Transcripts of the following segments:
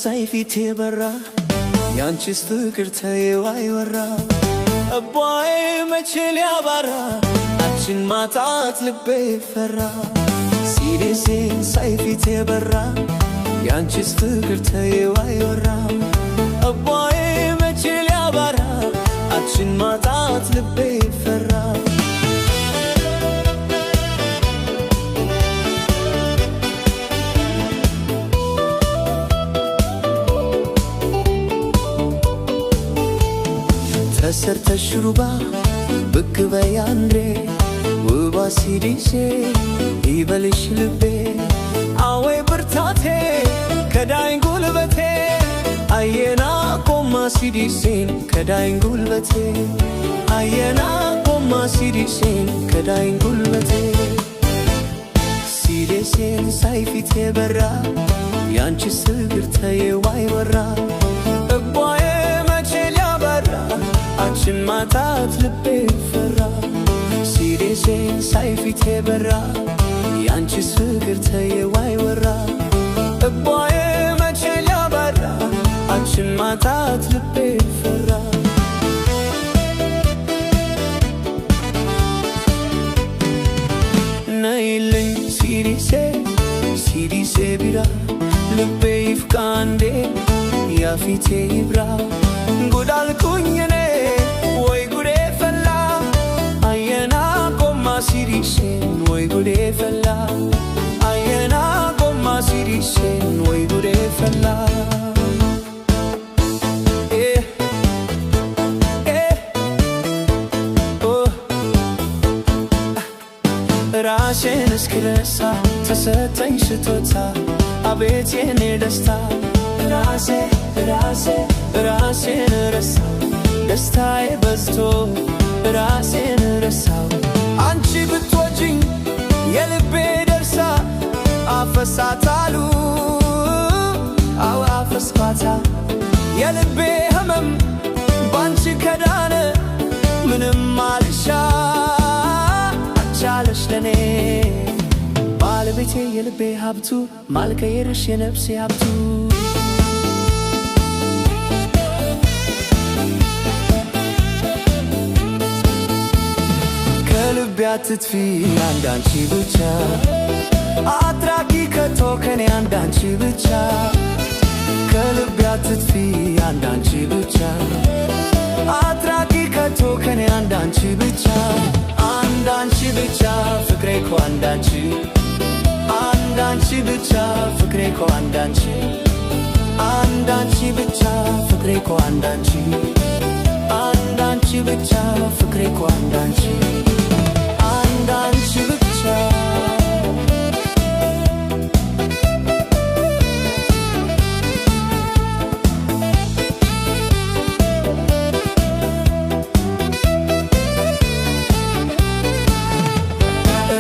ሳይፊቴ በራ ያንቺስ ፍቅር ተይው አይወራ አባዬ መቼ ሊያባራ አንቺን ማጣት ልቤ ፈራ ሲሪሴን ሳይፊቴ በራ ያንቺስ ፍቅር ተይው አይወራ አባዬ መቼ ሊያባራ አንቺን ማጣት ልቤ ፈራ ተሰርተሽ ሩባ ብቅ በይ አንዴ ውባ ሲዲሴ ይበልሽ ልቤ አወይ ብርታቴ ከዳኝ ጉልበቴ አየና ቆማ ሲዲሴን ከዳኝ ጉልበቴ አየና ቆማ ሲዲሴን ከዳኝ ጉልበቴ ሲዲሴን ሳይፊቴ በራ ያንቺስ ፍቅር ተይው አይወራ አባዬ መቼ ሊያባራ አንቺን ማጣት ልቤ ፈራ ሲሪሴን ሳይፊቴ በራ ያንቺስ ፍቅር ተይው አይወራ አባዬ መቼ ሊያባራ አንቺን ማጣት ልቤ ፈራ ነይልኝ ሲሪሴ ሲሪሴ ቢራ ልቤ ይፍቃ አንዴ ያፊቴ ይብራ ጉድ አልኩኝ እኔ ወይ ጉዴ ፈላ አየና ቆማ ሲሪሴን ወይ ጉዴ ፈላ አየና ቆማ ሲሪሴን ወይ ጉዴ ፈላ ራሴን እስክረሳ ተሰጠኝ ስጦታ አቤት የኔ ደስታ ራሴን ረሳው ደስታዬ በዝቶ ራሴን ረሳው አንቺ ብትወጂኝ የልቤ ደርሳ አፈሳታሉ አፈስኳታ የልቤ ህመም ባንቺ ከዳነ ምንም አልሻ አንቻለሽ ለኔ ባለቤቴ የልቤ ሀብቱ ማልቀየርሽ የነፍሴ ሀብቱ ከልቤ አትጥፊ አንዳንቺ ብቻ አትራቂ ከቶ ከኔ አንዳንቺ ብቻ ከልቤ አትጥፊ አንዳንቺ ብቻ አትራቂ ከቶ ከኔ አንዳንቺ ብቻ አንዳንቺ ብቻ ፍቅሬ እኮ አንዳንቺ አንዳንቺ ብቻ ፍቅሬ እኮ አንዳንቺ አንዳንቺ ብቻ ፍቅሬ እኮ አንዳንቺ አንዳንቺ ብቻ ፍቅሬ እኮ አንዳንቺ አንዳንቺ ብቻ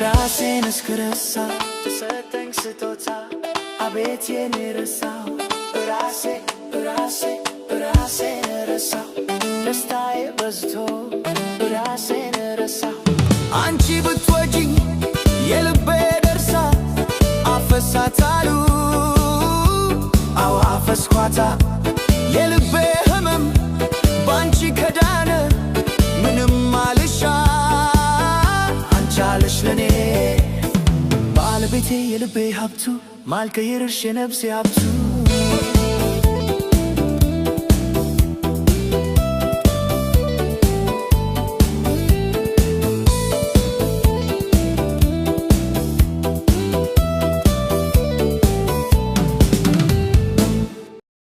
ራሴን እስክረሳ ተሰጠኝ ስጦታ አቤት የኔ ረሳው ራሴን ረሳው ደስታዬ በዝቶ ራሴን ረሳው አንቺ ብትወጂኝ የልቤ ደርሳ አፈሳታሉ አፈስኳታ የልቤ ህመም ባንቺ ከዳነ ምንም አልሻ አንቻለሽ ለኔ ባለቤቴ የልቤ ሀብቱ ማልቀየርሽ የነፍሴ ሀብቱ